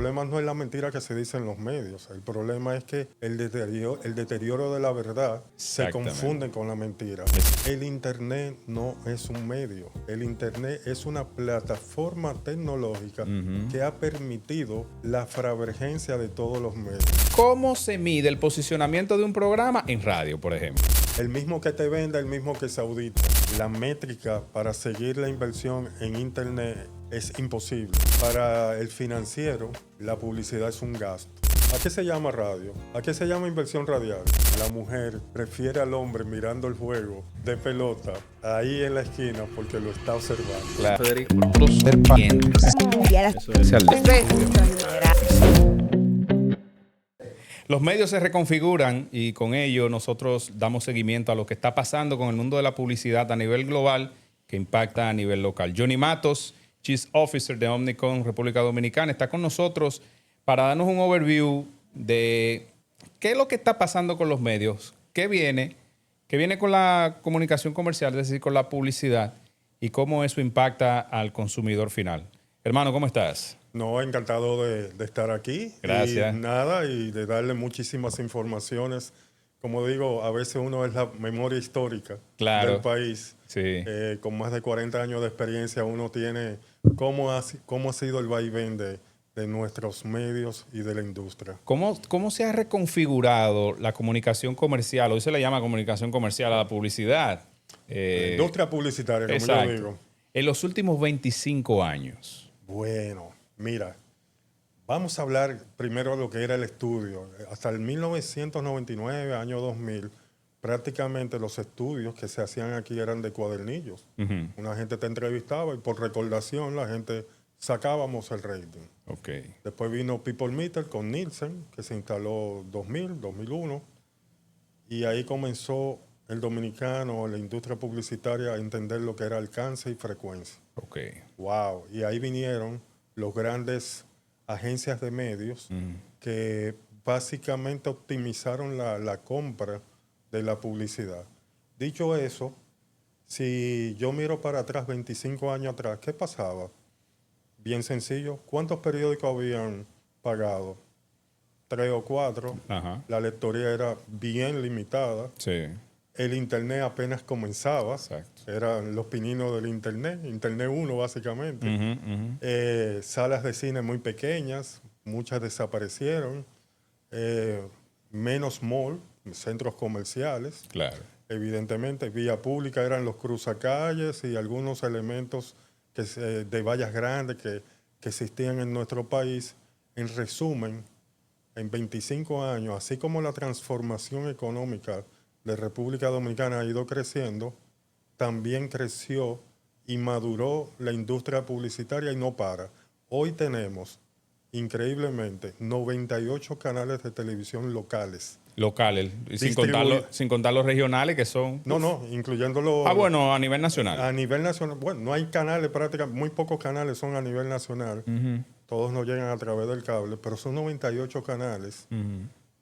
problema no es la mentira que se dice en los medios. El problema es que el deterioro de la verdad se confunde con la mentira. El Internet no es un medio. El Internet es una plataforma tecnológica que ha permitido la fravergencia de todos los medios. ¿Cómo se mide el posicionamiento de un programa en radio, por ejemplo? El mismo que te venda, el mismo que se audita. La métrica para seguir la inversión en Internet es imposible. Para el financiero, la publicidad es un gasto. ¿A qué se llama radio? ¿A qué se llama inversión radial? La mujer prefiere al hombre mirando el juego de pelota ahí en la esquina porque lo está observando. Claro. Federico, ser pacientes. Eso es el Los medios se reconfiguran y con ello nosotros damos seguimiento a lo que está pasando con el mundo de la publicidad a nivel global que impacta a nivel local. Johnny Matos, Chief Officer de Omnicom República Dominicana, está con nosotros para darnos un overview de qué es lo que está pasando con los medios, qué viene con la comunicación comercial, es decir, con la publicidad y cómo eso impacta al consumidor final. Hermano, ¿cómo estás? No, encantado de estar aquí. Gracias. Y de darle muchísimas informaciones. Como digo, a veces uno es la memoria histórica del país. Sí. Con más de 40 años de experiencia uno tiene cómo ha sido el vaivén de nuestros medios y de la industria. ¿Cómo se ha reconfigurado la comunicación comercial? Hoy se le llama comunicación comercial a la publicidad. Industria publicitaria, como exacto. yo digo. En los últimos 25 años. Bueno, mira, vamos a hablar primero de lo que era el estudio. Hasta el 1999, año 2000, prácticamente los estudios que se hacían aquí eran de cuadernillos. Una gente te entrevistaba y por recordación la gente sacábamos el rating. Okay. Después vino People Meter con Nielsen, que se instaló 2000, 2001, y ahí comenzó el dominicano, la industria publicitaria, a entender lo que era alcance y frecuencia. Okay. Wow. Y ahí vinieron los grandes agencias de medios que básicamente optimizaron la compra de la publicidad. Dicho eso, si yo miro para atrás, 25 años atrás, ¿qué pasaba? Bien sencillo. ¿Cuántos periódicos habían pagado? 3 o 4. Ajá. La lectoría era bien limitada. Sí. El Internet apenas comenzaba. Exacto. Eran los pininos del Internet. Internet 1, básicamente. Salas de cine muy pequeñas. Muchas desaparecieron. Menos mall, centros comerciales. Claro. Evidentemente, vía pública eran los cruzacalles y algunos elementos de vallas grandes que existían en nuestro país. En resumen, en 25 años, así como la transformación económica de República Dominicana ha ido creciendo, también creció y maduró la industria publicitaria y no para. Hoy tenemos, increíblemente, 98 canales de televisión locales. Locales, sin contar los regionales que son... No, incluyendo los... bueno, a nivel nacional. A nivel nacional, bueno, no hay canales prácticamente, muy pocos canales son a nivel nacional. Todos nos llegan a través del cable, pero son 98 canales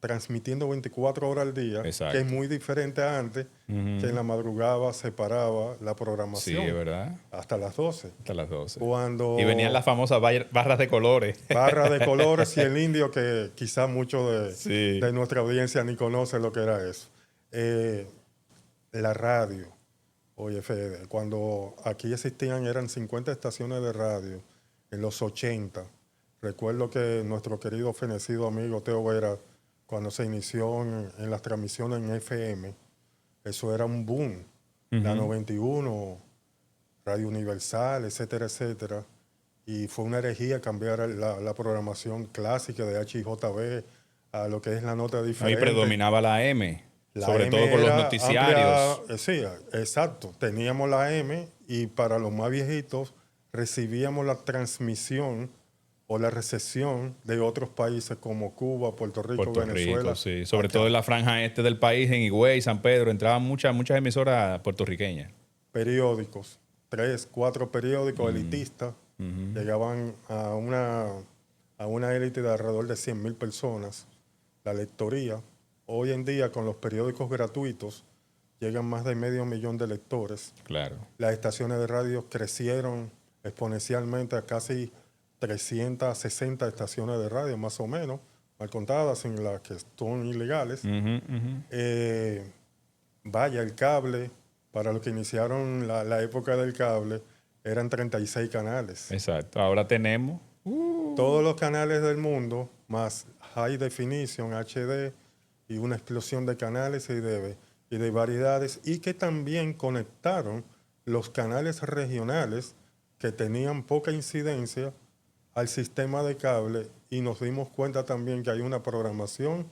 transmitiendo 24 horas al día, exacto, que es muy diferente a antes, que en la madrugada se paraba la programación. Sí, es verdad. Hasta las 12. Hasta las 12. Y venían las famosas barras de colores. Barras de colores y el indio, que quizás muchos de nuestra audiencia ni conoce lo que era eso. La radio. Oye, Fede, cuando aquí existían, eran 50 estaciones de radio en los 80. Recuerdo que nuestro querido fenecido amigo Teo Vera, cuando se inició en las transmisiones en FM, eso era un boom. La 91, Radio Universal, etcétera, etcétera. Y fue una herejía cambiar la programación clásica de HIJB a lo que es la nota diferente. Ahí predominaba la M, sobre todo con los noticiarios. Sí, exacto. Teníamos la M y para los más viejitos recibíamos la transmisión o la recepción de otros países como Cuba, Puerto Rico, Venezuela. Sí. Sobre todo en la franja este del país, en Higüey, San Pedro, entraban muchas emisoras puertorriqueñas. Periódicos, 3, 4 periódicos elitistas, llegaban a una élite de alrededor de 100,000 personas. La lectoría, hoy en día con los periódicos gratuitos, llegan más de 500,000 de lectores. Claro. Las estaciones de radio crecieron exponencialmente a casi 360 estaciones de radio, más o menos, mal contadas, en las que son ilegales. Vaya, el cable, para los que iniciaron la época del cable, eran 36 canales. Exacto. Ahora tenemos todos los canales del mundo, más High Definition, HD, y una explosión de canales y de variedades, y que también conectaron los canales regionales que tenían poca incidencia al sistema de cable, y nos dimos cuenta también que hay una programación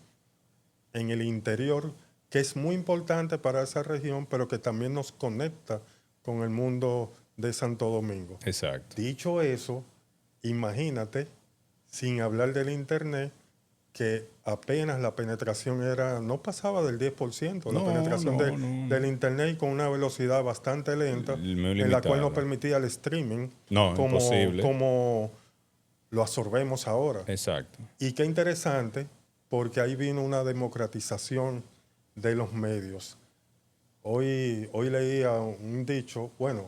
en el interior que es muy importante para esa región, pero que también nos conecta con el mundo de Santo Domingo. Exacto. Dicho eso, imagínate, sin hablar del Internet, que apenas la penetración no pasaba del 10%, la penetración del Internet, con una velocidad bastante lenta, en la cual no permitía el streaming como lo absorbemos ahora. Exacto. Y qué interesante, porque ahí vino una democratización de los medios. Hoy leía un dicho, bueno,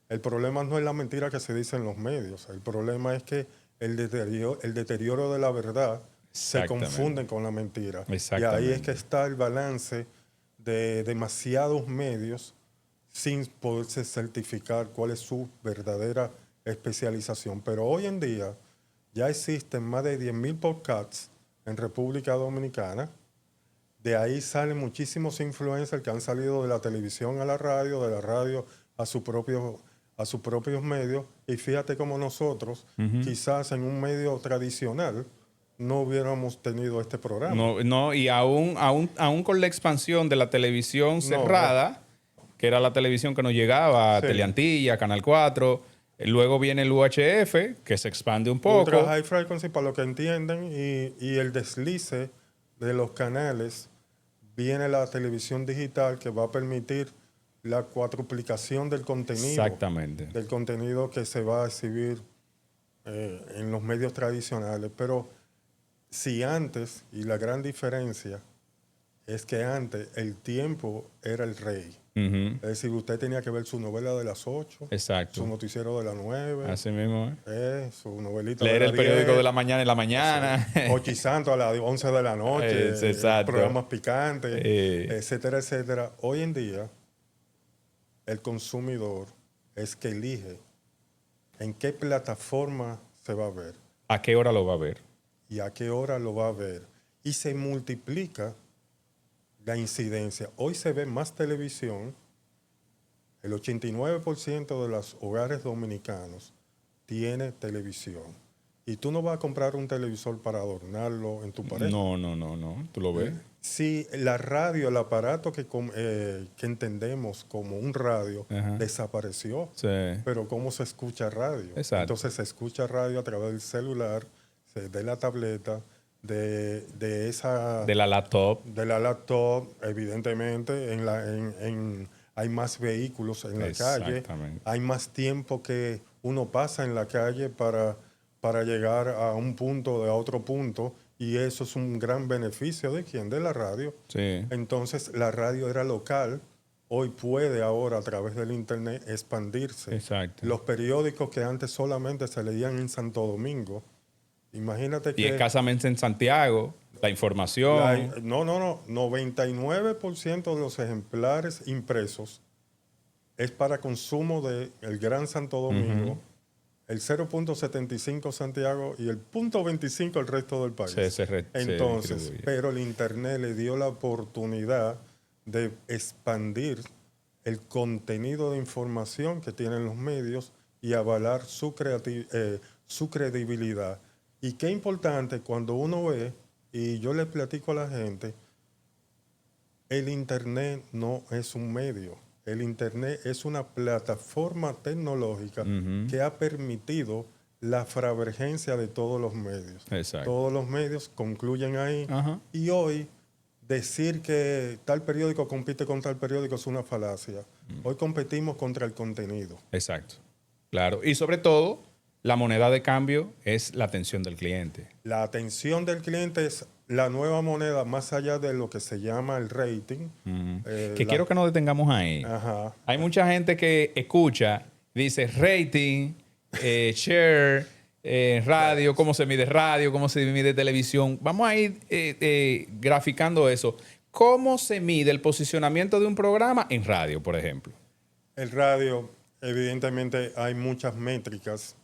el problema no es la mentira que se dice en los medios, el problema es que el deterioro de la verdad se confunden con la mentira. Y ahí es que está el balance de demasiados medios sin poderse certificar cuál es su verdadera especialización. Pero hoy en día ya existen más de 10.000 podcasts en República Dominicana. De ahí salen muchísimos influencers que han salido de la televisión a la radio, de la radio a sus propios medios. Y fíjate cómo nosotros, quizás en un medio tradicional, no hubiéramos tenido este programa. No, y aún con la expansión de la televisión cerrada, que era la televisión que nos llegaba a Teleantilla, Canal 4, luego viene el UHF, que se expande un poco. Ultra High Frequency, para lo que entienden, y el deslice de los canales, viene la televisión digital, que va a permitir la cuadruplicación del contenido. Exactamente. Del contenido que se va a exhibir en los medios tradicionales. Pero si antes, y la gran diferencia es que antes el tiempo era el rey. Es decir, usted tenía que ver su novela de las 8, exacto, su noticiero de las 9, así mismo, su novelita leer de las el periódico 10, de la mañana en la mañana, Ochi Santo a las 11 de la noche, programas picantes, etcétera, etcétera. Hoy en día, el consumidor es que elige en qué plataforma se va a ver. ¿A qué hora lo va a ver? Y a qué hora lo va a ver. Y se multiplica la incidencia. Hoy se ve más televisión. El 89% de los hogares dominicanos tiene televisión. Y tú no vas a comprar un televisor para adornarlo en tu pared. No. ¿Tú lo ves? Sí, la radio, el aparato que entendemos como un radio, desapareció. Sí. Pero ¿cómo se escucha radio? Exacto. Entonces se escucha radio a través del celular, de la tableta, de la laptop, evidentemente. Hay más vehículos en la calle. Hay más tiempo que uno pasa en la calle para llegar a un punto, a otro punto. Y eso es un gran beneficio de ¿quién? De la radio. Sí. Entonces, la radio era local. Hoy puede ahora, a través del Internet, expandirse. Exacto. Los periódicos que antes solamente se leían en Santo Domingo, imagínate que... Y escasamente en Santiago, la información... 99% de los ejemplares impresos es para consumo del Gran Santo Domingo, el 0.75 Santiago y el 0.25 el resto del país. Entonces, pero el Internet le dio la oportunidad de expandir el contenido de información que tienen los medios y avalar su credibilidad. Y qué importante cuando uno ve, y yo le platico a la gente, el Internet no es un medio. El Internet es una plataforma tecnológica que ha permitido la fravergencia de todos los medios. Exacto. Todos los medios concluyen ahí. Y hoy decir que tal periódico compite con tal periódico es una falacia. Hoy competimos contra el contenido. Exacto. Claro. Y sobre todo, la moneda de cambio es la atención del cliente. La atención del cliente es la nueva moneda, más allá de lo que se llama el rating. Quiero que nos detengamos ahí. Hay mucha gente que escucha, dice rating, share, radio, cómo se mide radio, cómo se mide televisión. Vamos a ir graficando eso. ¿Cómo se mide el posicionamiento de un programa en radio, por ejemplo? El radio, evidentemente, hay muchas métricas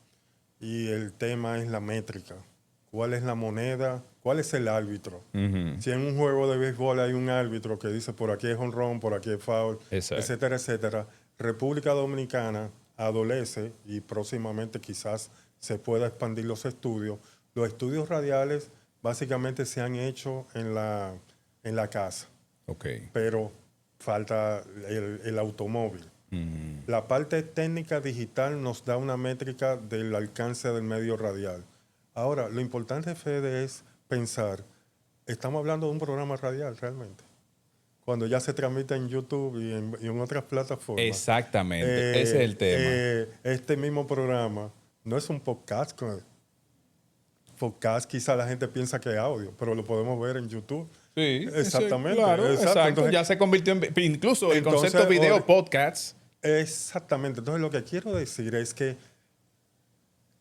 y el tema es la métrica. ¿Cuál es la moneda? ¿Cuál es el árbitro? Si en un juego de béisbol hay un árbitro que dice por aquí es honrón, por aquí es foul, etcétera, etcétera, República Dominicana adolece y próximamente quizás se pueda expandir los estudios. Los estudios radiales básicamente se han hecho en la casa, pero falta el automóvil. La parte técnica digital nos da una métrica del alcance del medio radial. Ahora, lo importante, Fede, es pensar, estamos hablando de un programa radial realmente, cuando ya se transmite en YouTube y en otras plataformas. Exactamente, ese es el tema. Este mismo programa no es un podcast. Podcast quizá la gente piensa que es audio, pero lo podemos ver en YouTube. Sí, exactamente. Claro, exacto. Entonces, ya se convirtió en, incluso el concepto video podcasts. Exactamente. Entonces, lo que quiero decir es que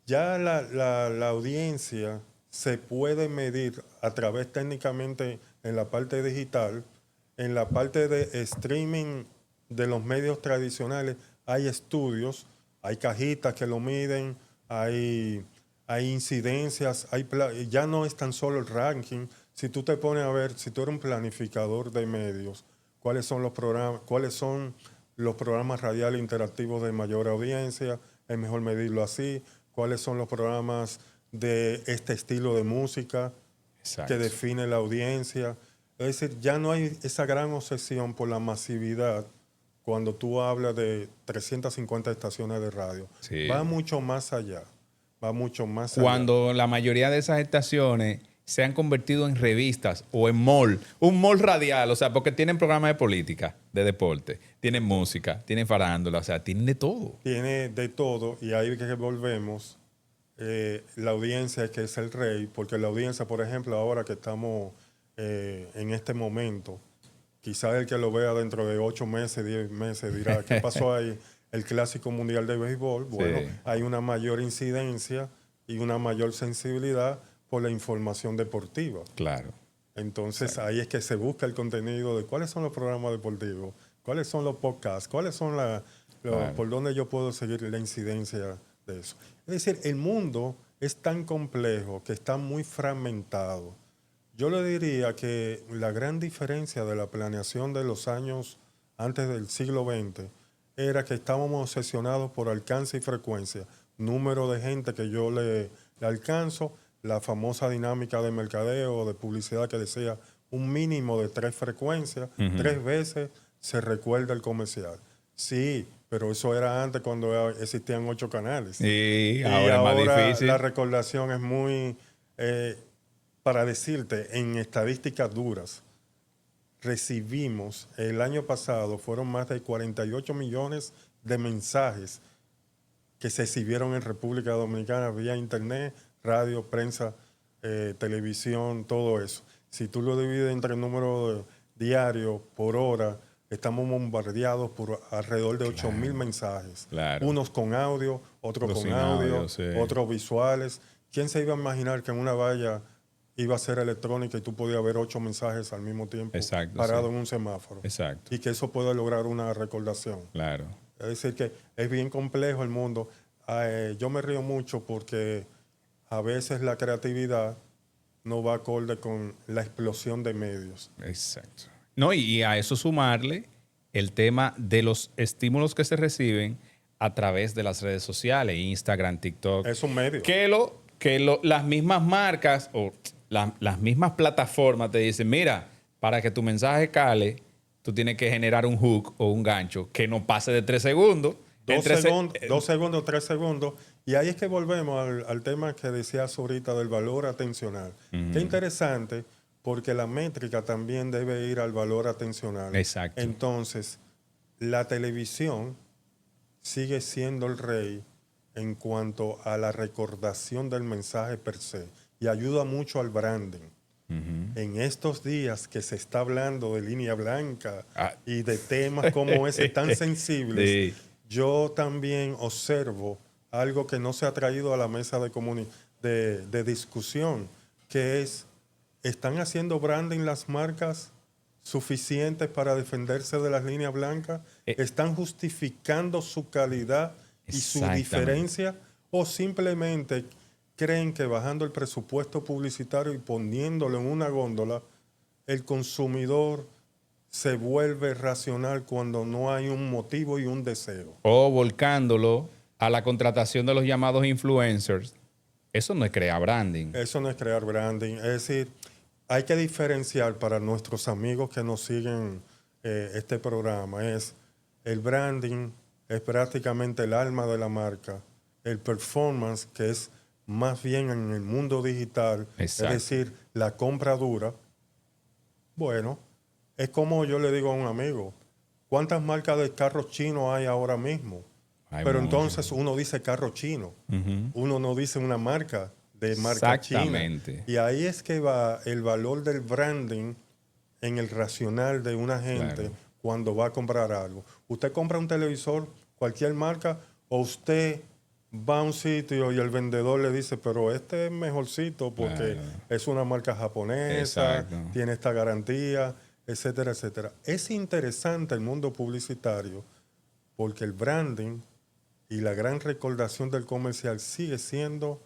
ya la audiencia se puede medir a través técnicamente en la parte digital, en la parte de streaming de los medios tradicionales. Hay estudios, hay cajitas que lo miden, hay incidencias, ya no es tan solo el ranking. Si tú te pones a ver, si tú eres un planificador de medios, cuáles son los programas radiales interactivos de mayor audiencia, es mejor medirlo así. Cuáles son los programas de este estilo de música que define la audiencia. Es decir, ya no hay esa gran obsesión por la masividad cuando tú hablas de 350 estaciones de radio. Sí. Va mucho más allá. Cuando la mayoría de esas estaciones se han convertido en revistas o en mall, un mall radial, o sea, porque tienen programas de política, de deporte, tienen música, tienen farándula, o sea, tienen de todo. Tiene de todo y ahí que volvemos, la audiencia que es el rey, porque la audiencia, por ejemplo, ahora que estamos en este momento, quizás el que lo vea dentro de 8 meses, 10 meses dirá, ¿qué pasó ahí? El Clásico Mundial de Béisbol, bueno, hay una mayor incidencia y una mayor sensibilidad por la información deportiva. Claro. Entonces ahí es que se busca el contenido de cuáles son los programas deportivos, cuáles son los podcasts, cuáles son por dónde yo puedo seguir la incidencia de eso. Es decir, el mundo es tan complejo que está muy fragmentado. Yo le diría que la gran diferencia de la planeación de los años antes del siglo XX era que estábamos obsesionados por alcance y frecuencia, número de gente que yo le alcanzo, la famosa dinámica de mercadeo o de publicidad que decía un mínimo de 3 frecuencias, 3 veces se recuerda el comercial. Sí, pero eso era antes cuando existían 8 canales. Sí, ahora es más difícil. La recordación es muy, para decirte, en estadísticas duras, recibimos el año pasado, fueron más de 48 millones de mensajes que se exhibieron en República Dominicana vía internet, radio, prensa, televisión, todo eso. Si tú lo divides entre el número diario por hora, estamos bombardeados por alrededor de 8,000 mensajes. Claro. Unos con audio, otros con audio, sí. Otros visuales. ¿Quién se iba a imaginar que en una valla iba a ser electrónica y tú podías ver 8 mensajes al mismo tiempo parado en un semáforo? Exacto. Y que eso pueda lograr una recordación. Claro. Es decir, que es bien complejo el mundo. Yo me río mucho porque a veces la creatividad no va acorde con la explosión de medios. Exacto. No, y a eso sumarle el tema de los estímulos que se reciben a través de las redes sociales, Instagram, TikTok. Es un medio. Las mismas marcas o las mismas plataformas te dicen, mira, para que tu mensaje cale, tú tienes que generar un hook o un gancho que no pase de 3 segundos. 2 segundos, 3 segundos. Y ahí es que volvemos al tema que decías ahorita del valor atencional. Qué interesante, porque la métrica también debe ir al valor atencional. Exacto. Entonces, la televisión sigue siendo el rey en cuanto a la recordación del mensaje per se y ayuda mucho al branding. En estos días que se está hablando de línea blanca y de temas como ese tan sensibles, yo también observo algo que no se ha traído a la mesa de discusión, que es, ¿están haciendo branding las marcas suficientes para defenderse de las líneas blancas? ¿Están justificando su calidad y su diferencia? ¿O simplemente creen que bajando el presupuesto publicitario y poniéndolo en una góndola, el consumidor se vuelve racional cuando no hay un motivo y un deseo? O volcándolo a la contratación de los llamados influencers. Eso no es crear branding. Eso no es crear branding. Es decir, hay que diferenciar para nuestros amigos que nos siguen este programa. El branding es prácticamente el alma de la marca. El performance, que es más bien en el mundo digital, Exacto. es decir, la compra dura. Bueno, es como yo le digo a un amigo, ¿cuántas marcas de carros chinos hay ahora mismo? Pero entonces uno dice carro chino. Uno no dice una marca de marca china. Y ahí es que va el valor del branding en el racional de una gente cuando va a comprar algo. Usted compra un televisor, cualquier marca, o usted va a un sitio y el vendedor le dice, pero este es mejorcito porque es una marca japonesa, tiene esta garantía, etcétera, etcétera. Es interesante el mundo publicitario porque el branding y la gran recordación del comercial sigue siendo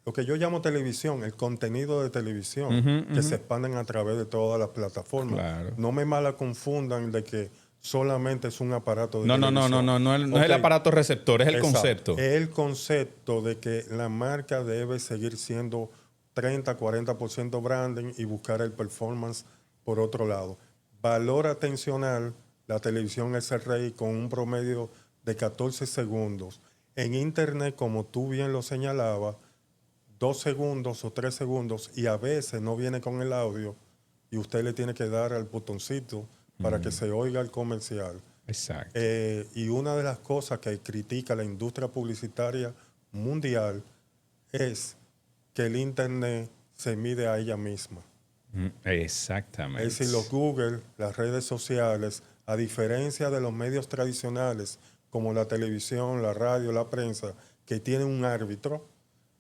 lo que yo llamo televisión, el contenido de televisión, que se expanden a través de todas las plataformas. No me mala confundan de que solamente es un aparato de televisión. No es el aparato receptor, es el concepto. El concepto de que la marca debe seguir siendo 30-40% branding y buscar el performance por otro lado. Valor atencional, la televisión es el rey con un promedio de 14 segundos. En Internet, como tú bien lo señalabas, 2 segundos o 3 segundos y a veces no viene con el audio y usted le tiene que dar al botoncito para que se oiga el comercial. Exacto. Y una de las cosas que critica la industria publicitaria mundial es que el Internet se mide a ella misma. Exactamente. Es decir, los Google, las redes sociales, a diferencia de los medios tradicionales como la televisión, la radio, la prensa, que tienen un árbitro,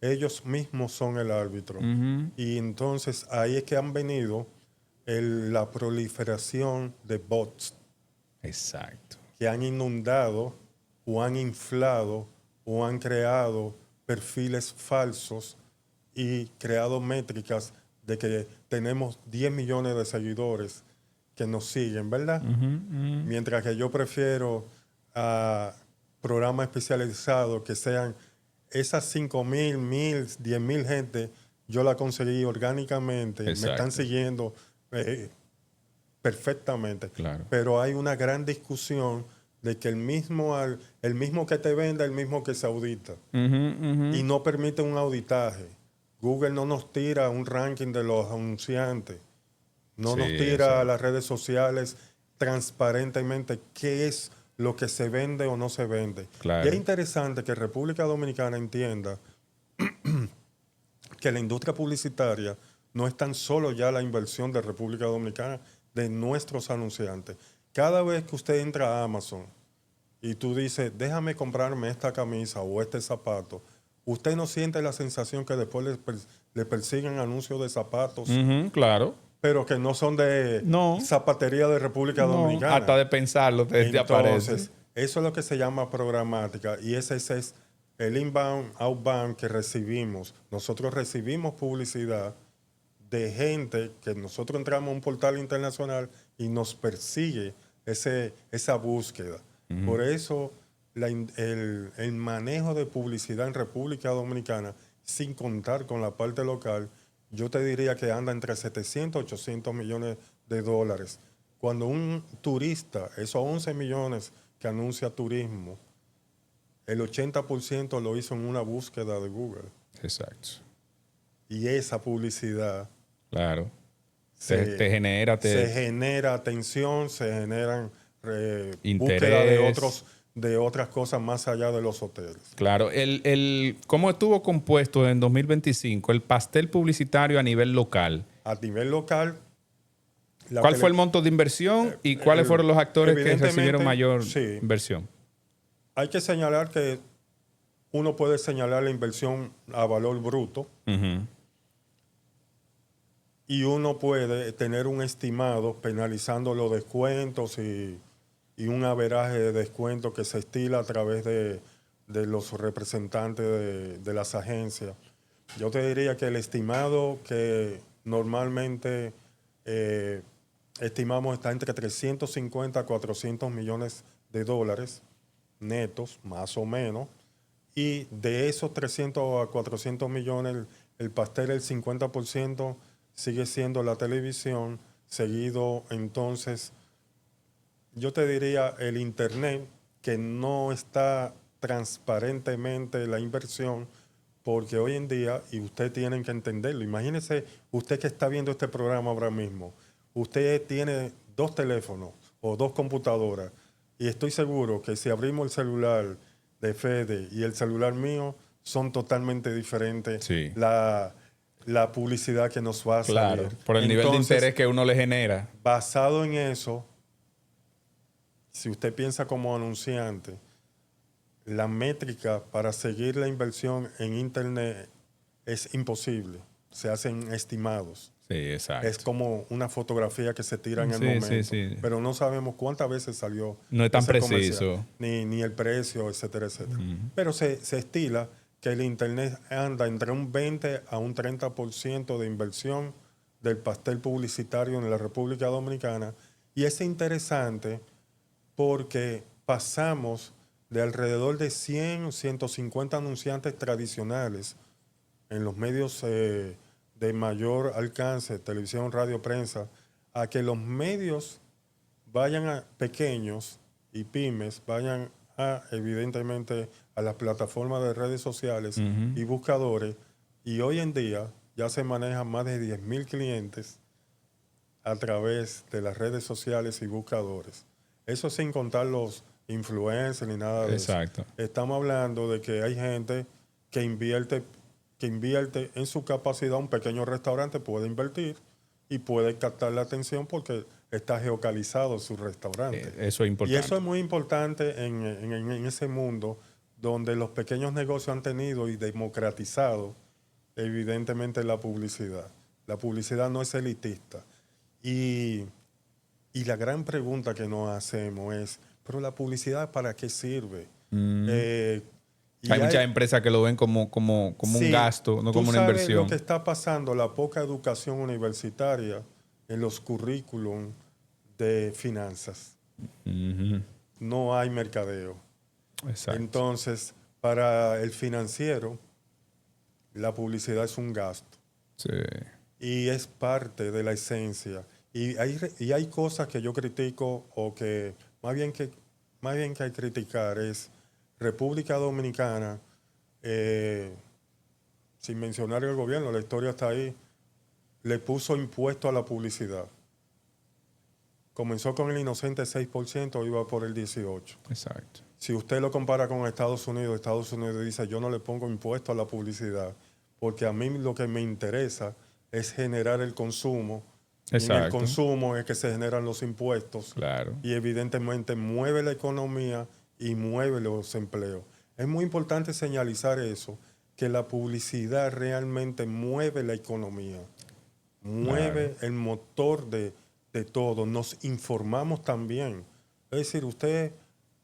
ellos mismos son el árbitro. Y entonces ahí es que han venido la proliferación de bots. Exacto. Que han inundado o han inflado o han creado perfiles falsos y creado métricas de que tenemos 10 millones de seguidores que nos siguen, ¿verdad? Mientras que yo prefiero a programas especializados que sean esas 5,000, 1,000, 10,000 gente, yo la conseguí orgánicamente, me están siguiendo perfectamente. Claro. Pero hay una gran discusión de que el mismo que te vende, el mismo que se audita. Y no permite un auditaje. Google no nos tira un ranking de los anunciantes. No nos tira a las redes sociales transparentemente qué es lo que se vende o no se vende. Claro. Y es interesante que República Dominicana entienda que la industria publicitaria no es tan solo ya la inversión de República Dominicana, de nuestros anunciantes. Cada vez que usted entra a Amazon y tú dices, déjame comprarme esta camisa o este zapato, usted no siente la sensación que después le persiguen anuncios de zapatos, claro, pero que no son de zapatería de República Dominicana. Hasta de pensarlo te aparece. Entonces, eso es lo que se llama programática y ese es el inbound, outbound que recibimos. Nosotros recibimos publicidad de gente que nosotros entramos a un portal internacional y nos persigue esa búsqueda. Por eso el manejo de publicidad en República Dominicana, sin contar con la parte local, yo te diría que anda entre 700 y 800 millones de dólares. Cuando un turista, esos 11 millones que anuncia turismo, el 80% lo hizo en una búsqueda de Google. Exacto. Y esa publicidad... Claro. Se genera atención, se generan interés, búsqueda de otras cosas más allá de los hoteles. Claro. ¿Cómo estuvo compuesto en 2025 el pastel publicitario a nivel local? A nivel local... ¿Cuál fue el monto de inversión y cuáles fueron los actores que recibieron mayor inversión? Hay que señalar que uno puede señalar la inversión a valor bruto y uno puede tener un estimado penalizando los descuentos y un averaje de descuento que se estila a través de los representantes de las agencias. Yo te diría que el estimado que normalmente estimamos está entre 350 a 400 millones de dólares netos, más o menos, y de esos 300 a 400 millones, el pastel, el 50% sigue siendo la televisión, seguido entonces, yo te diría el Internet, que no está transparentemente la inversión, porque hoy en día, y usted tiene que entenderlo, imagínese usted que está viendo este programa ahora mismo, usted tiene 2 teléfonos o 2 computadoras, y estoy seguro que si abrimos el celular de Fede y el celular mío, son totalmente diferentes. Sí. La publicidad que nos va a salir. Claro, por el nivel de interés que uno le genera. Basado en eso, si usted piensa como anunciante, la métrica para seguir la inversión en Internet es imposible. Se hacen estimados. Sí, exacto. Es como una fotografía que se tira en el momento. Sí. Pero no sabemos cuántas veces salió. No es tan preciso. Ni el precio, etcétera, etcétera. Pero se estila que el Internet anda entre un 20 a un 30% de inversión del pastel publicitario en la República Dominicana. Y es interesante porque pasamos de alrededor de 100 o 150 anunciantes tradicionales en los medios de mayor alcance, televisión, radio, prensa, a que los medios pequeños y pymes vayan evidentemente a las plataformas de redes sociales y buscadores, y hoy en día ya se manejan más de 10,000 clientes a través de las redes sociales y buscadores. Eso sin contar los influencers ni nada de eso. Estamos hablando de que hay gente que invierte en su capacidad. Un pequeño restaurante puede invertir y puede captar la atención porque está geocalizado su restaurante. Eso es importante. Y eso es muy importante en ese mundo donde los pequeños negocios han tenido y democratizado evidentemente la publicidad. La publicidad no es elitista. Y la gran pregunta que nos hacemos es, ¿pero la publicidad para qué sirve? Hay muchas empresas que lo ven como un gasto, no como una inversión. Lo que está pasando, la poca educación universitaria en los currículum de finanzas. No hay mercadeo. Exacto. Entonces, para el financiero, la publicidad es un gasto. Sí. Y es parte de la esencia. Y hay cosas que yo critico, o que más bien que hay que criticar es República Dominicana, sin mencionar el gobierno, la historia está ahí, le puso impuesto a la publicidad. Comenzó con el inocente 6%, iba por el 18%. Exacto. Si usted lo compara con Estados Unidos dice, yo no le pongo impuesto a la publicidad, porque a mí lo que me interesa es generar el consumo. Exacto. Y en el consumo es que se generan los impuestos. Claro. Y evidentemente mueve la economía y mueve los empleos. Es muy importante señalizar eso, que la publicidad realmente mueve la economía, mueve el motor de todo. Nos informamos también. Es decir,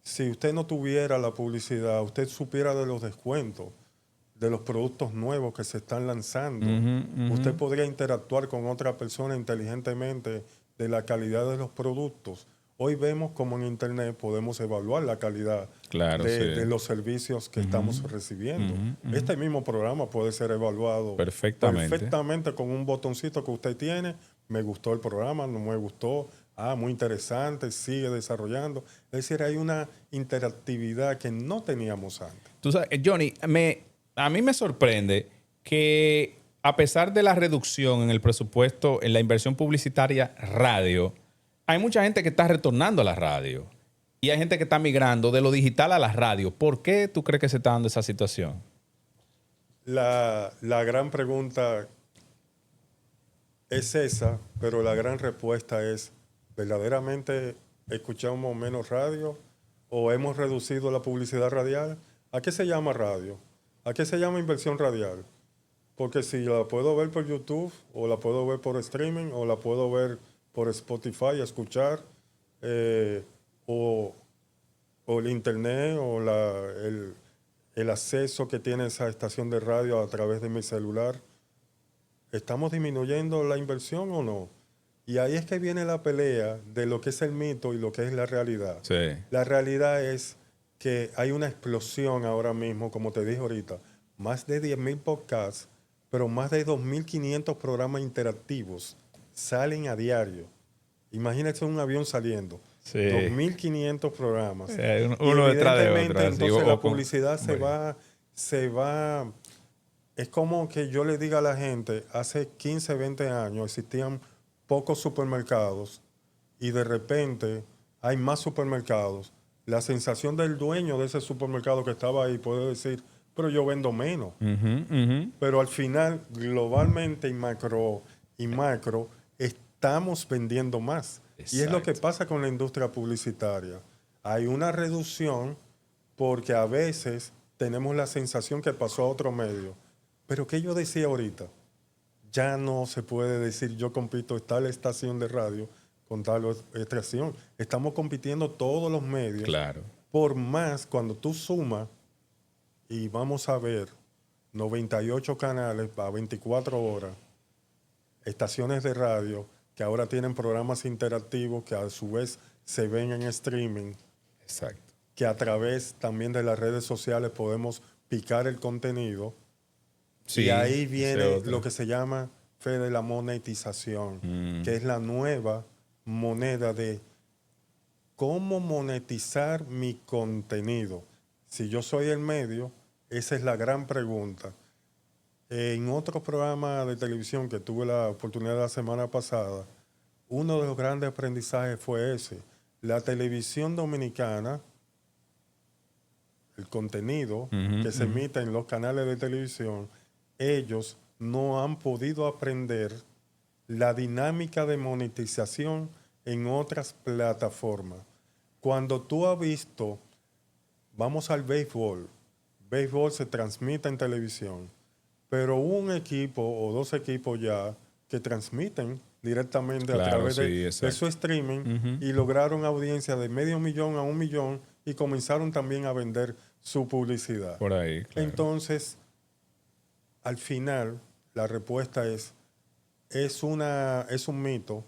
si usted no tuviera la publicidad, usted supiera de los descuentos, de los productos nuevos que se están lanzando. Usted podría interactuar con otra persona inteligentemente de la calidad de los productos. Hoy vemos cómo en Internet podemos evaluar la calidad de los servicios que estamos recibiendo. Este mismo programa puede ser evaluado perfectamente con un botoncito que usted tiene. Me gustó el programa, no me gustó. Muy interesante, sigue desarrollando. Es decir, hay una interactividad que no teníamos antes. Tú sabes, Johnny, a mí me sorprende que a pesar de la reducción en el presupuesto, en la inversión publicitaria radio, hay mucha gente que está retornando a la radio y hay gente que está migrando de lo digital a la radio. ¿Por qué tú crees que se está dando esa situación? La gran pregunta es esa, pero la gran respuesta es, ¿verdaderamente escuchamos menos radio o hemos reducido la publicidad radial ¿A qué se llama radio? ¿A qué se llama inversión radial? Porque si la puedo ver por YouTube, o la puedo ver por streaming, o la puedo ver por Spotify, escuchar, o el internet, o el acceso que tiene esa estación de radio a través de mi celular, ¿estamos disminuyendo la inversión o no? Y ahí es que viene la pelea de lo que es el mito y lo que es la realidad. Sí. La realidad es que hay una explosión ahora mismo, como te dije ahorita, más de 10.000 podcasts, pero más de 2.500 programas interactivos salen a diario. Imagínate un avión saliendo. Sí. 2.500 programas. Uno detrás de otro. Entonces la publicidad se va. Es como que yo le diga a la gente, hace 15, 20 años existían pocos supermercados y de repente hay más supermercados. La sensación del dueño de ese supermercado que estaba ahí puede decir, pero yo vendo menos. Pero al final, globalmente y macro, estamos vendiendo más. Exacto. Y es lo que pasa con la industria publicitaria. Hay una reducción porque a veces tenemos la sensación que pasó a otro medio. Pero que yo decía ahorita, ya no se puede decir yo compito en tal estación de radio con tal estación. Estamos compitiendo todos los medios. Claro. Por más, cuando tú sumas, y vamos a ver 98 canales a 24 horas, estaciones de radio que ahora tienen programas interactivos que a su vez se ven en streaming. Exacto. Que a través también de las redes sociales podemos picar el contenido. Sí, y ahí viene lo que se llama, Fede, la monetización, que es la nueva moneda de cómo monetizar mi contenido. Si yo soy el medio, esa es la gran pregunta. En otro programa de televisión que tuve la oportunidad la semana pasada, uno de los grandes aprendizajes fue ese. La televisión dominicana, el contenido que se emite en los canales de televisión, ellos no han podido aprender la dinámica de monetización en otras plataformas. Cuando tú has visto, vamos al béisbol se transmite en televisión, pero un equipo o dos equipos ya que transmiten directamente a través de su streaming y lograron audiencia de 500,000 a 1 millón y comenzaron también a vender su publicidad. Por ahí, claro. Entonces, al final, la respuesta es un mito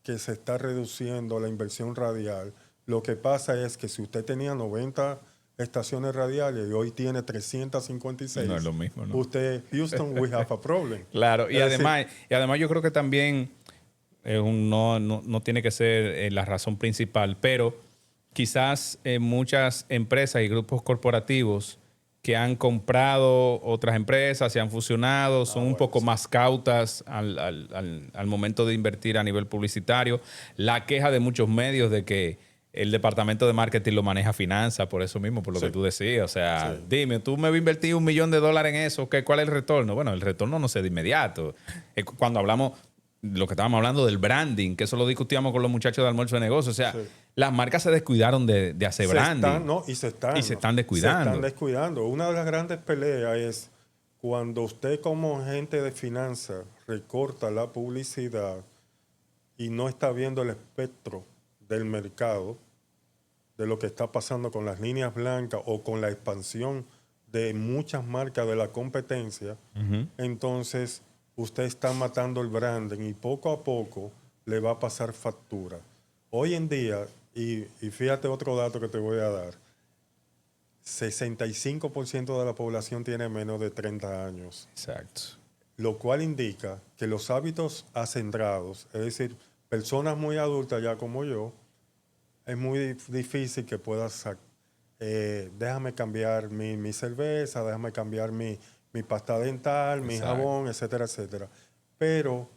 que se está reduciendo la inversión radial. Lo que pasa es que si usted tenía 90 estaciones radiales y hoy tiene 356, no es lo mismo, ¿no? Usted, Houston, we have a problem. Claro, y además yo creo que también no tiene que ser la razón principal, pero quizás muchas empresas y grupos corporativos que han comprado otras empresas, se han fusionado, son un poco más cautas al momento de invertir a nivel publicitario. La queja de muchos medios de que el departamento de marketing lo maneja finanzas, por eso mismo, por lo que tú decías. O sea, dime, tú me vas a invertir $1 millón en eso, ¿cuál es el retorno? Bueno, el retorno no se da de inmediato. Cuando hablamos, lo que estábamos hablando del branding, que eso lo discutíamos con los muchachos de Almuerzo de Negocios, o sea, las marcas se descuidaron de hacer branding. Se están descuidando. Se están descuidando. Una de las grandes peleas es cuando usted como agente de finanzas recorta la publicidad y no está viendo el espectro del mercado, de lo que está pasando con las líneas blancas o con la expansión de muchas marcas de la competencia, entonces usted está matando el branding y poco a poco le va a pasar factura. Hoy en día, y fíjate otro dato que te voy a dar, 65% de la población tiene menos de 30 años. Exacto. Lo cual indica que los hábitos acendrados, es decir, personas muy adultas ya como yo, es muy difícil que puedas, déjame cambiar mi cerveza, déjame cambiar mi pasta dental, mi jabón, etcétera, etcétera. Pero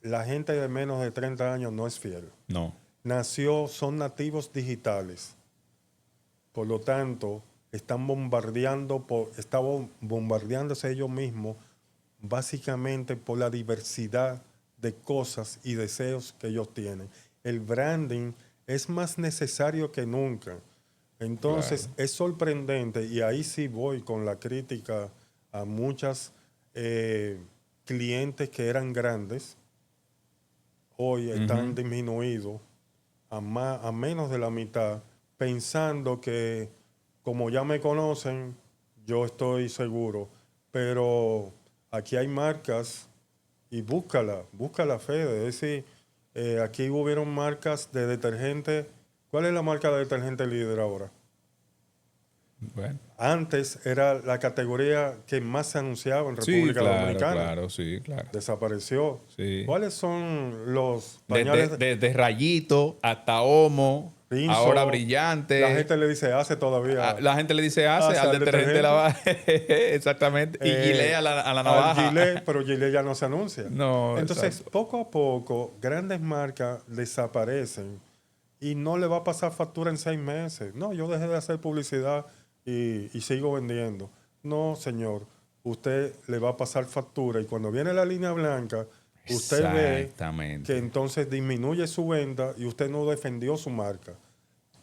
la gente de menos de 30 años no es fiel. No. Son nativos digitales. Por lo tanto, están bombardeándose ellos mismos básicamente por la diversidad de cosas y deseos que ellos tienen. El branding es más necesario que nunca. Entonces, es sorprendente, y ahí sí voy con la crítica a muchas clientes que eran grandes, hoy están disminuidos a menos de la mitad, pensando que como ya me conocen, yo estoy seguro. Pero aquí hay marcas y búscala, Fede. Es decir, aquí hubieron marcas de detergente. ¿Cuál es la marca de detergente líder ahora? Bueno. Antes era la categoría que más se anunciaba en Sí, República claro, Dominicana. claro, sí, claro. Desapareció. Sí. ¿Cuáles son los pañales? Desde Rayito hasta Homo, Rinzo? ahora Brillante. La gente le dice hace todavía. La gente le dice hace al detergente lavar. Exactamente. Y Gillette a la navaja. Gillette, pero Gillette ya no se anuncia. No, Entonces, exacto. poco a poco, grandes marcas desaparecen y no le va a pasar factura en 6 meses. No, yo dejé de hacer publicidad y sigo vendiendo. No, señor. Usted le va a pasar factura y cuando viene la línea blanca, usted ve que entonces disminuye su venta y usted no defendió su marca.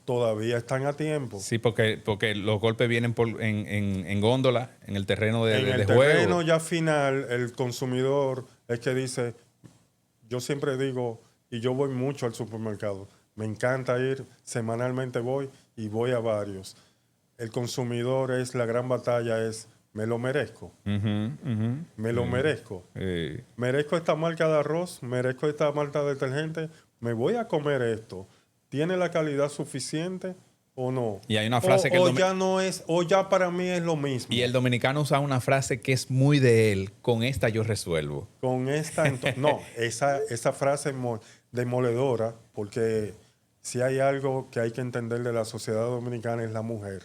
Todavía están a tiempo. Sí, porque los golpes vienen en góndola, en el terreno de juego. En el terreno ya final, el consumidor es que dice, yo siempre digo, y yo voy mucho al supermercado, me encanta ir, semanalmente voy y voy a varios. El consumidor la gran batalla es, ¿me lo merezco? ¿Me lo merezco? ¿Merezco esta marca de arroz? ¿Merezco esta marca de detergente? ¿Me voy a comer esto? ¿Tiene la calidad suficiente o no? Y hay una frase o ya para mí es lo mismo. Y el dominicano usa una frase que es muy de él, con esta yo resuelvo. Con esta, no, esa frase es demoledora, porque si hay algo que hay que entender de la sociedad dominicana es la mujer.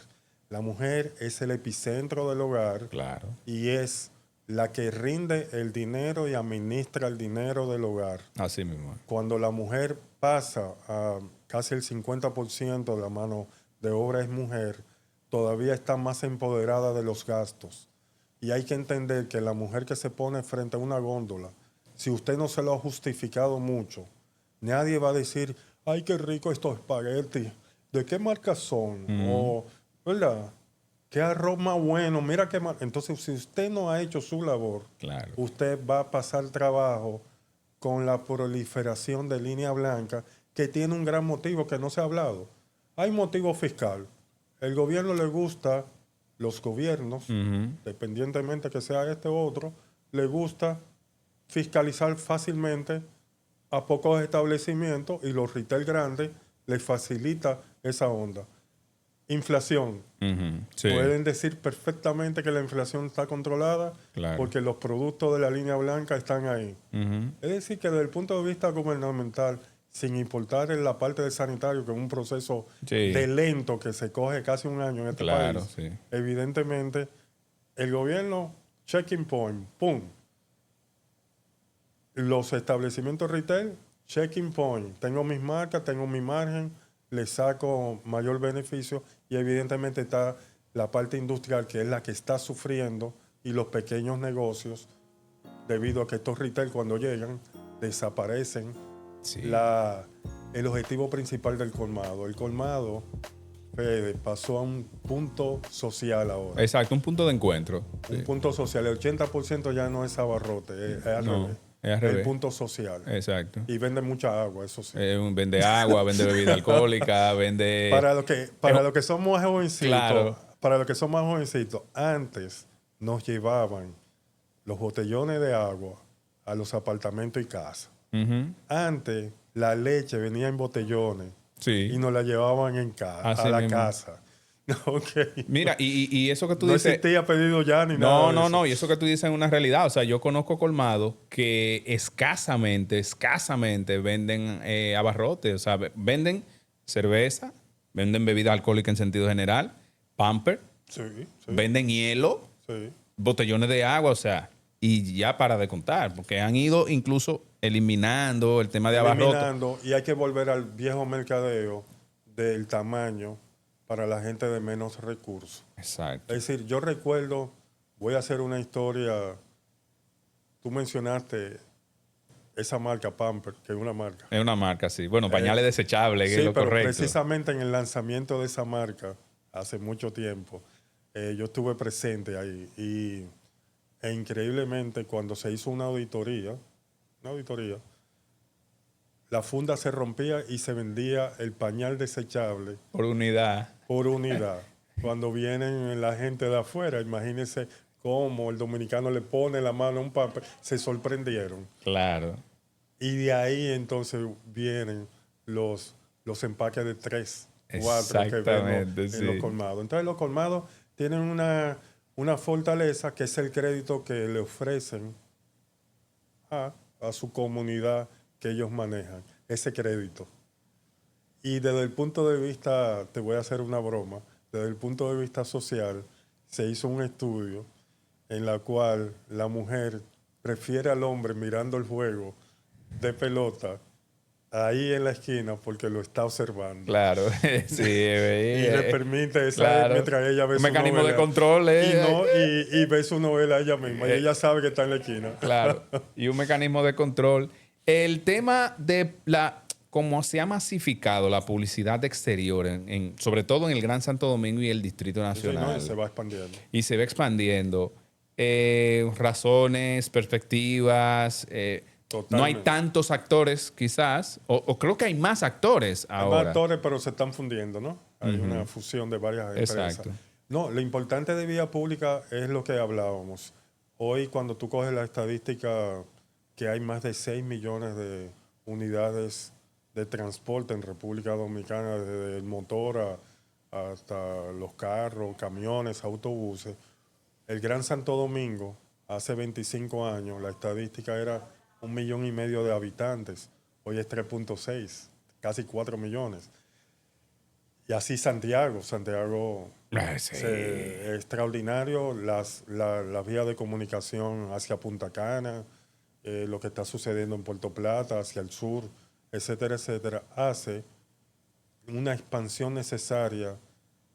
La mujer es el epicentro del hogar. Claro. Y es la que rinde el dinero y administra el dinero del hogar. Así mismo. Cuando la mujer pasa a casi el 50% de la mano de obra es mujer, todavía está más empoderada de los gastos. Y hay que entender que la mujer que se pone frente a una góndola, si usted no se lo ha justificado mucho, nadie va a decir, ay, qué rico estos espaguetis, ¿de qué marca son? O, ¿verdad? ¿Qué arroz más bueno? Mira qué marca. Entonces, si usted no ha hecho su labor, claro, usted va a pasar trabajo con la proliferación de línea blanca, que tiene un gran motivo que no se ha hablado. Hay motivo fiscal. El gobierno le gusta, los gobiernos, dependientemente que sea este u otro, le gusta fiscalizar fácilmente a pocos establecimientos y los retail grandes les facilita esa onda. Inflación. Sí. Pueden decir perfectamente que la inflación está controlada porque los productos de la línea blanca están ahí. Es decir, que desde el punto de vista gubernamental, sin importar en la parte del sanitario, que es un proceso de lento que se coge casi un año en este país, evidentemente, el gobierno, checking point, ¡pum! Los establecimientos retail, checking point. Tengo mis marcas, tengo mi margen, le saco mayor beneficio y evidentemente está la parte industrial, que es la que está sufriendo, y los pequeños negocios, debido a que estos retail cuando llegan desaparecen. El objetivo principal del colmado. El colmado, Fede, pasó a un punto social ahora. Exacto, un punto de encuentro. Un punto social. El 80% ya no es abarrote, es al revés. El punto social. Exacto. Y vende mucha agua, eso sí. Vende agua, vende bebida alcohólica, vende... Para los que somos jovencitos, para los que somos jovencitos, antes nos llevaban los botellones de agua a los apartamentos y casas. Antes la leche venía en botellones y nos la llevaban a la casa. Okay. Mira, y eso que tú no dices... No existía pedido ya ni nada de eso. No. Y eso que tú dices es una realidad. O sea, yo conozco colmados que escasamente venden abarrotes. O sea, venden cerveza, venden bebida alcohólica en sentido general, Pamper, venden hielo, botellones de agua, o sea, y ya para de contar, porque han ido incluso eliminando el tema de abarrotes. Y hay que volver al viejo mercadeo del tamaño para la gente de menos recursos. Exacto. Es decir, yo recuerdo, voy a hacer una historia, tú mencionaste esa marca Pamper, que es una marca. Es una marca, sí. Bueno, pañales desechables, que sí, es lo pero correcto. precisamente en el lanzamiento de esa marca, hace mucho tiempo, yo estuve presente ahí e increíblemente cuando se hizo una auditoría, la funda se rompía y se vendía el pañal desechable Por unidad. por unidad. Cuando vienen la gente de afuera, imagínense cómo el dominicano le pone la mano a un Pamper, se sorprendieron. Claro. Y de ahí entonces vienen los empaques de 3, 4 que vemos en los colmados. Entonces los colmados tienen una fortaleza que es el crédito que le ofrecen a su comunidad que ellos manejan, ese crédito. Y desde el punto de vista, te voy a hacer una broma, desde el punto de vista social, se hizo un estudio en la cual la mujer prefiere al hombre mirando el juego de pelota ahí en la esquina porque lo está observando. Claro, sí. Y le permite esa claro. mientras ella ve un su mecanismo novela. de control. Y ve su novela ella misma. Y ella sabe que está en la esquina. Claro. Y un mecanismo de control. El tema de cómo se ha masificado la publicidad exterior, sobre todo en el Gran Santo Domingo y el Distrito Nacional. Sí, no, y se va expandiendo. Y se va expandiendo. Razones, perspectivas. No hay tantos actores, quizás. O creo que hay más actores ahora. Hay más actores, pero se están fundiendo, ¿no? Hay una fusión de varias empresas. Exacto. No, lo importante de vía pública es lo que hablábamos. Hoy, cuando tú coges la estadística que hay más de 6 millones de unidades de transporte en República Dominicana, desde el motor hasta los carros, camiones, autobuses. El Gran Santo Domingo, hace 25 años, la estadística era 1,5 millones de habitantes. Hoy es 3.6, casi 4 millones. Y así Santiago Sí. Extraordinario, las vías de comunicación hacia Punta Cana, lo que está sucediendo en Puerto Plata, hacia el sur, etcétera, etcétera, hace una expansión necesaria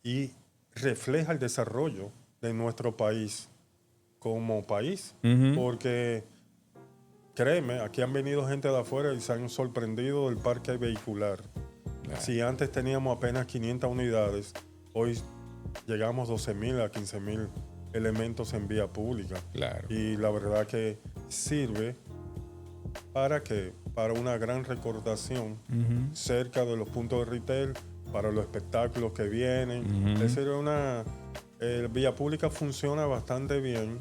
y refleja el desarrollo de nuestro país como país, porque créeme, aquí han venido gente de afuera y se han sorprendido del parque vehicular. Si antes teníamos apenas 500 unidades, hoy llegamos a 12,000 a 15,000 elementos en vía pública. Claro. Y la verdad que sirve para una gran recordación cerca de los puntos de retail, para los espectáculos que vienen. Es decir, vía pública funciona bastante bien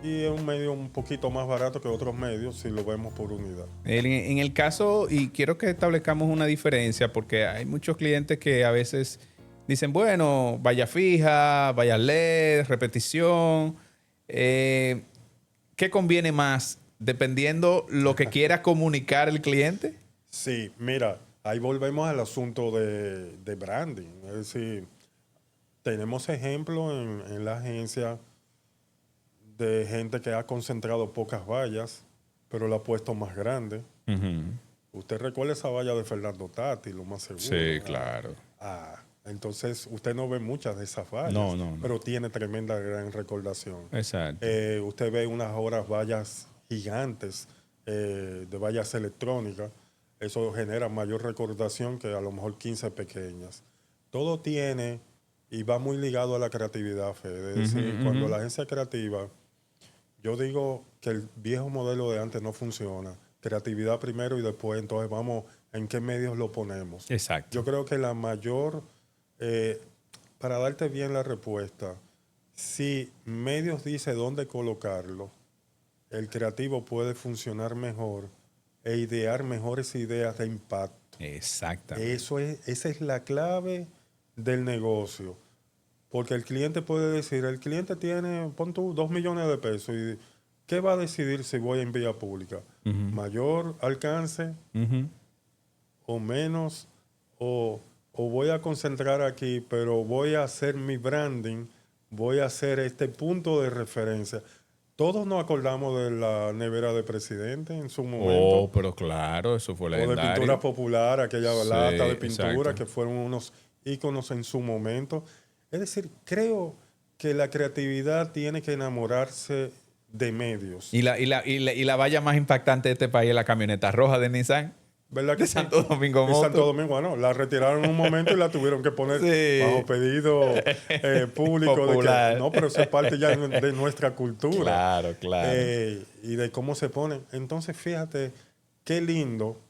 y es un medio un poquito más barato que otros medios si lo vemos por unidad. En el caso, y quiero que establezcamos una diferencia, porque hay muchos clientes que a veces dicen, bueno, valla fija, valla LED, repetición. ¿Qué conviene más? Dependiendo lo que quiera comunicar el cliente. Sí, mira, ahí volvemos al asunto de branding. Es decir, tenemos ejemplos en la agencia de gente que ha concentrado pocas vallas, pero la ha puesto más grande. Usted recuerda esa valla de Fernando Tati, lo más seguro. Sí, claro. Entonces usted no ve muchas de esas vallas, no. pero tiene tremenda gran recordación. Exacto. Usted ve unas horas vallas gigantes de vallas electrónicas. Eso genera mayor recordación que a lo mejor 15 pequeñas. Todo tiene y va muy ligado a la creatividad, Fede. Es decir, cuando la agencia creativa, yo digo que el viejo modelo de antes no funciona. Creatividad primero y después entonces vamos en qué medios lo ponemos. Exacto. Yo creo que la mayor, para darte bien la respuesta, si medios dice dónde colocarlo, el creativo puede funcionar mejor e idear mejores ideas de impacto. Exactamente. Esa es la clave del negocio. Porque el cliente puede decir, el cliente tiene, pon tú, 2 millones de pesos. ¿Y qué va a decidir si voy en vía pública? ¿Mayor alcance o menos? O voy a concentrar aquí, pero voy a hacer mi branding, voy a hacer este punto de referencia. Todos nos acordamos de la nevera de presidente en su momento. Oh, pero claro, eso fue legendario. O de pintura popular, aquella lata de pintura, exacto, que fueron unos íconos en su momento. Es decir, creo que la creatividad tiene que enamorarse de medios. Y la valla más impactante de este país es la camioneta roja de Nissan. ¿Verdad que De Santo Domingo Motor. Santo Domingo, bueno, la retiraron en un momento y la tuvieron que poner bajo pedido público. Popular. No, pero eso es parte ya de nuestra cultura. Claro. Y de cómo se ponen. Entonces, fíjate, qué lindo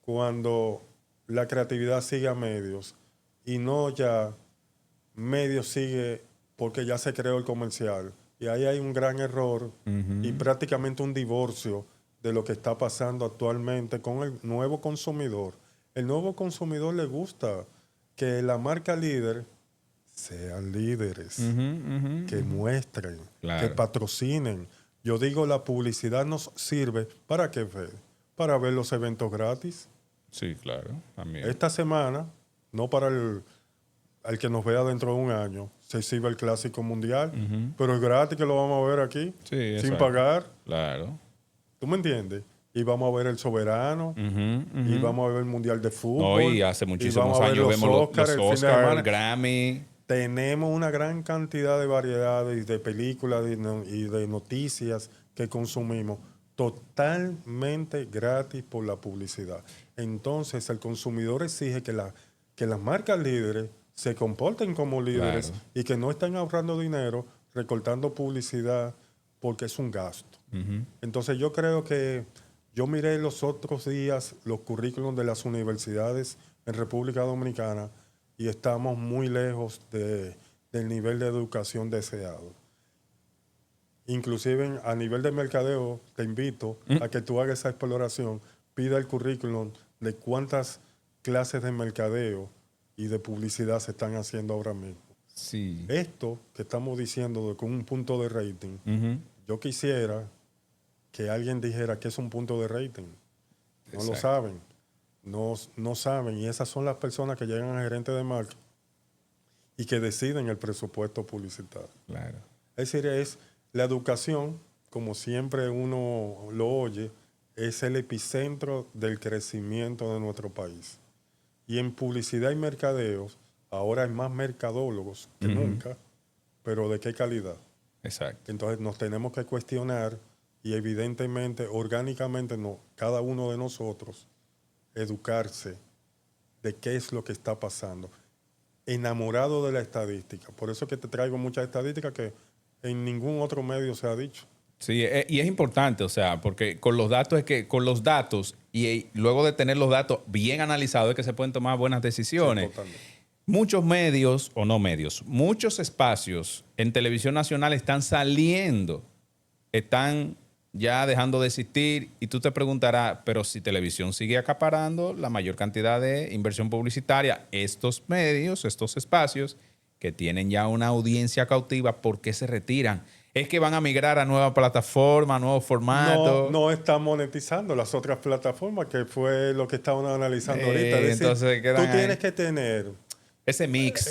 cuando la creatividad sigue a medios y no ya medios sigue porque ya se creó el comercial. Y ahí hay un gran error y prácticamente un divorcio de lo que está pasando actualmente con el nuevo consumidor. El nuevo consumidor le gusta que la marca líder sean líderes, que muestren, que patrocinen. Yo digo, la publicidad nos sirve ¿para qué, Fede? Para ver los eventos gratis. Sí, claro. También. Esta semana, no para el que nos vea dentro de un año, se exhibe el Clásico Mundial, pero es gratis que lo vamos a ver aquí, sin pagar. Claro. ¿Tú me entiendes? Y vamos a ver el Soberano, y vamos a ver el Mundial de Fútbol. No, y hace muchísimos años vemos los Oscar, el Grammy. Tenemos una gran cantidad de variedades de películas y de noticias que consumimos totalmente gratis por la publicidad. Entonces, el consumidor exige que las marcas líderes se comporten como líderes y que no estén ahorrando dinero recortando publicidad porque es un gasto. Entonces, yo creo que yo miré los otros días los currículums de las universidades en República Dominicana y estamos muy lejos del nivel de educación deseado. Inclusive a nivel de mercadeo, te invito a que tú hagas esa exploración, pida el currículum de cuántas clases de mercadeo y de publicidad se están haciendo ahora mismo. Sí. Esto que estamos diciendo con un punto de rating, yo quisiera que alguien dijera que es un punto de rating. No lo saben. No saben. Y esas son las personas que llegan a gerente de marca y que deciden el presupuesto publicitario. Claro. Es decir, es la educación, como siempre uno lo oye, es el epicentro del crecimiento de nuestro país. Y en publicidad y mercadeos, ahora hay más mercadólogos que nunca, pero ¿de qué calidad? Exacto. Entonces nos tenemos que cuestionar y evidentemente, orgánicamente, cada uno de nosotros, educarse de qué es lo que está pasando. Enamorado de la estadística. Por eso es que te traigo muchas estadísticas que en ningún otro medio se ha dicho. Sí, y es importante, o sea, porque con los datos y luego de tener los datos bien analizados es que se pueden tomar buenas decisiones. Sí, totalmente. Muchos medios, o no medios, muchos espacios en televisión nacional están saliendo, están ya dejando de existir y tú te preguntarás, pero si televisión sigue acaparando la mayor cantidad de inversión publicitaria, estos medios, estos espacios que tienen ya una audiencia cautiva, ¿por qué se retiran? ¿Es que van a migrar a nuevas plataformas, nuevos formatos? No están monetizando las otras plataformas, que fue lo que estaban analizando ahorita. Es decir, entonces tú tienes que tener ese mix.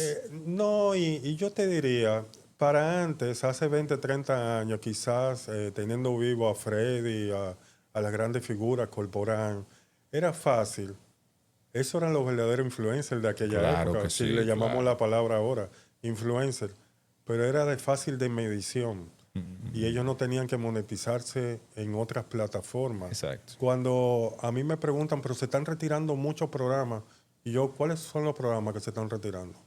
Y yo te diría, para antes, hace 20, 30 años, quizás teniendo vivo a Freddy, a las grandes figuras, Corporán, era fácil. Esos eran los verdaderos influencers de aquella época, que si sí, le llamamos la palabra ahora, influencer. Pero era de fácil de medición. Y ellos no tenían que monetizarse en otras plataformas. Exacto. Cuando a mí me preguntan, pero se están retirando muchos programas, y yo, ¿cuáles son los programas que se están retirando?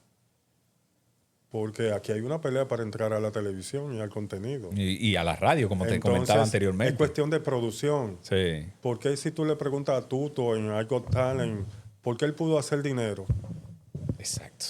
Porque aquí hay una pelea para entrar a la televisión y al contenido. Y a la radio, como te comentaba anteriormente. Es cuestión de producción. Sí. Porque si tú le preguntas a Tuto en I Got Talent, ¿por qué él pudo hacer dinero? Exacto.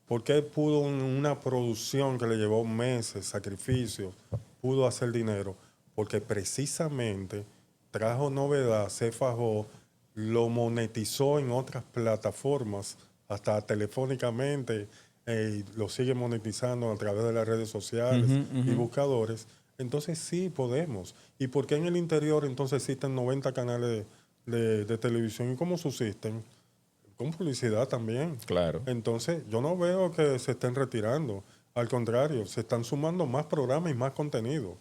¿Por qué pudo una producción que le llevó meses, sacrificios, pudo hacer dinero? Porque precisamente trajo novedad, se fajó, lo monetizó en otras plataformas, hasta telefónicamente, lo sigue monetizando a través de las redes sociales y buscadores. Entonces sí podemos. ¿Y por qué en el interior entonces existen 90 canales de televisión? ¿Y cómo subsisten? Con publicidad también. Claro. Entonces, yo no veo que se estén retirando. Al contrario, se están sumando más programas y más contenido.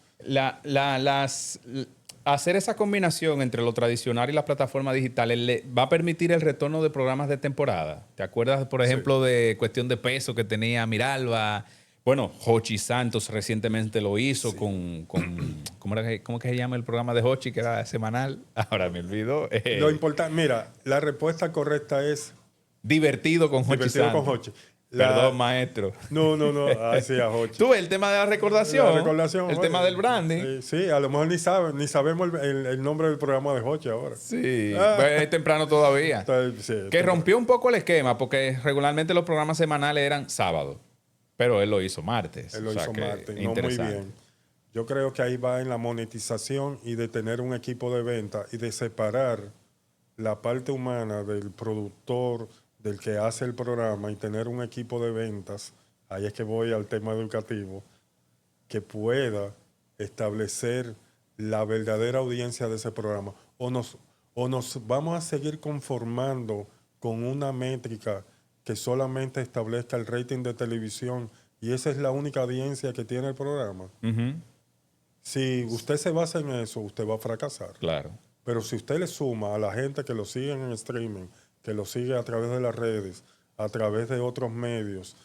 Hacer esa combinación entre lo tradicional y las plataformas digitales va a permitir el retorno de programas de temporada. ¿Te acuerdas, por ejemplo, de Cuestión de Peso que tenía Miralba? Bueno, Jochi Santos recientemente lo hizo ¿cómo que se llama el programa de Jochi, que era semanal? Ahora me olvido. Lo importante, mira, la respuesta correcta es Divertido con Jochi divertido Santos. con Jochi. Perdón, maestro. No. Así a Jochi. Tú ves el tema de la recordación, el tema del branding. Sí, a lo mejor ni sabemos el nombre del programa de Jochi ahora. Sí, pues es temprano todavía. Que rompió un poco el esquema, porque regularmente los programas semanales eran sábados, pero él lo hizo martes. Él lo hizo martes, no muy bien. Yo creo que ahí va en la monetización y de tener un equipo de venta y de separar la parte humana del productor, del que hace el programa, y tener un equipo de ventas. Ahí es que voy al tema educativo, que pueda establecer la verdadera audiencia de ese programa. O nos vamos a seguir conformando con una métrica que solamente establezca el rating de televisión y esa es la única audiencia que tiene el programa. Uh-huh. Si usted se basa en eso, usted va a fracasar. Claro. Pero si usted le suma a la gente que lo sigue en streaming, que lo sigue a través de las redes, a través de otros medios,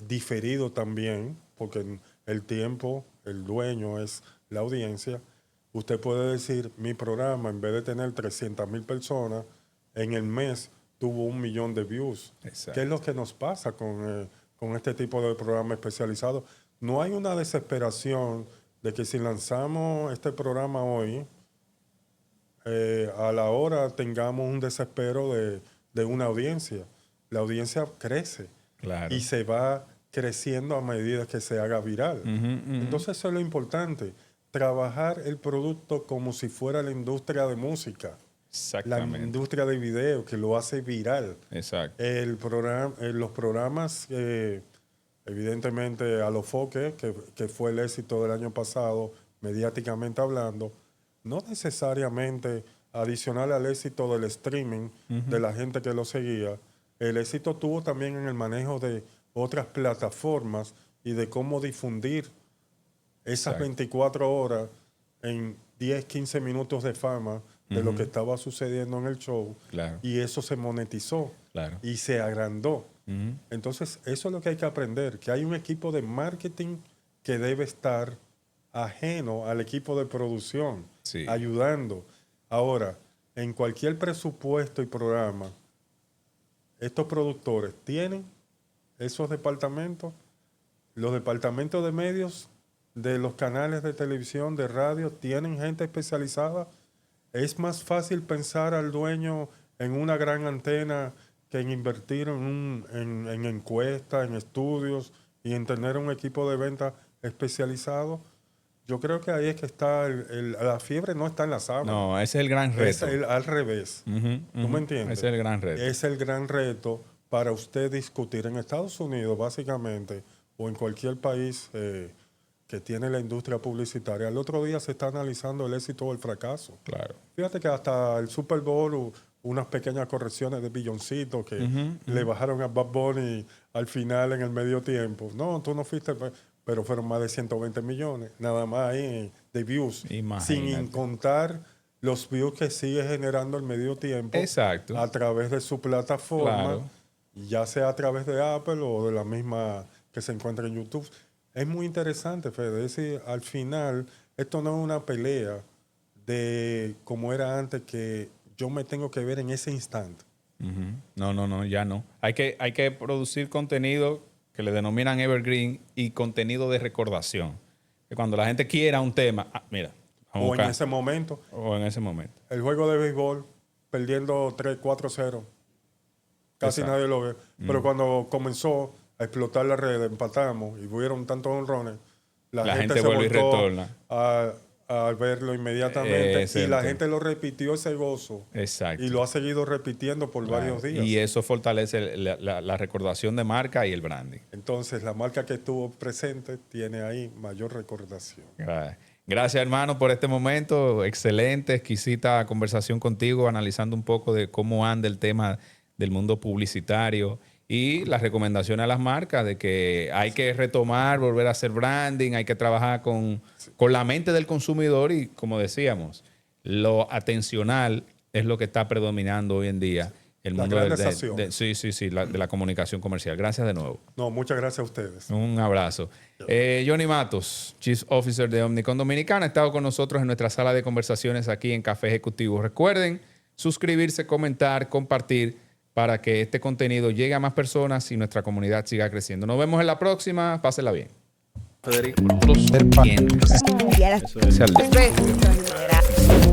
diferido también, porque el tiempo, el dueño es la audiencia, usted puede decir, mi programa, en vez de tener 300,000 personas, en el mes tuvo 1 millón de views. Exacto. ¿Qué es lo que nos pasa con este tipo de programa especializado? No hay una desesperación de que si lanzamos este programa hoy, a la hora tengamos un desespero de una audiencia. La audiencia crece. Claro. Y se va creciendo a medida que se haga viral. Uh-huh. Entonces eso es lo importante, trabajar el producto como si fuera la industria de música, la industria de video que lo hace viral. Exacto. Los programas, evidentemente Alofoque, que fue el éxito del año pasado, mediáticamente hablando, no necesariamente adicional al éxito del streaming, uh-huh, de la gente que lo seguía, el éxito tuvo también en el manejo de otras plataformas y de cómo difundir esas 24 horas en 10, 15 minutos de fama de uh-huh, lo que estaba sucediendo en el show. Claro. Y eso se monetizó. Claro. Y se agrandó. Uh-huh. Entonces, eso es lo que hay que aprender, que hay un equipo de marketing que debe estar ajeno al equipo de producción, sí, ayudando. Ahora, en cualquier presupuesto y programa, estos productores tienen esos departamentos, los departamentos de medios de los canales de televisión, de radio, tienen gente especializada. Es más fácil pensar al dueño en una gran antena que en invertir en encuestas, en estudios y en tener un equipo de venta especializado. Yo creo que ahí es que está la fiebre, no está en la sábana. No, ese es el gran reto. Es al revés. Uh-huh, ¿Tú me entiendes? Ese es el gran reto. Es el gran reto para usted discutir en Estados Unidos, básicamente, o en cualquier país que tiene la industria publicitaria. El otro día se está analizando el éxito o el fracaso. Claro. Fíjate que hasta el Super Bowl hubo unas pequeñas correcciones de Billoncito que le bajaron a Bad Bunny al final en el medio tiempo. No, tú no fuiste... Pero fueron más de 120 millones, nada más ahí de views. Imagínate. Sin contar los views que sigue generando el medio tiempo. Exacto. A través de su plataforma, claro, ya sea a través de Apple o de la misma que se encuentra en YouTube. Es muy interesante, Fede. Es decir, al final, esto no es una pelea de como era antes, que yo me tengo que ver en ese instante. Uh-huh. No, ya no. Hay que producir contenido que le denominan evergreen y contenido de recordación. Que cuando la gente quiera un tema, mira. O en ese momento. O en ese momento. El juego de béisbol, perdiendo 3-4-0. Casi nadie lo ve. Pero cuando comenzó a explotar la red, empatamos y hubieron tantos honrones, la gente se vuelve y voltó retorna a verlo inmediatamente. Y la gente lo repitió ese gozo. Exacto. Y lo ha seguido repitiendo por varios días. Y eso fortalece la recordación de marca y el branding. Entonces, la marca que estuvo presente tiene ahí mayor recordación. Gracias, hermano, por este momento. Excelente, exquisita conversación contigo, analizando un poco de cómo anda el tema del mundo publicitario y las recomendaciones a las marcas de que hay que retomar, volver a hacer branding, hay que trabajar con la mente del consumidor y, como decíamos, lo atencional es lo que está predominando hoy en día el las mundo grandes acciones. de la comunicación comercial. Gracias de nuevo. No, muchas gracias a ustedes. Un abrazo. Johnny Matos, Chief Officer de Omnicom Dominicana, ha estado con nosotros en nuestra sala de conversaciones aquí en Café Ejecutivo. Recuerden suscribirse, comentar, compartir para que este contenido llegue a más personas y nuestra comunidad siga creciendo. Nos vemos en la próxima. Pásenla bien. Federico. Ser pacientes. Eso es el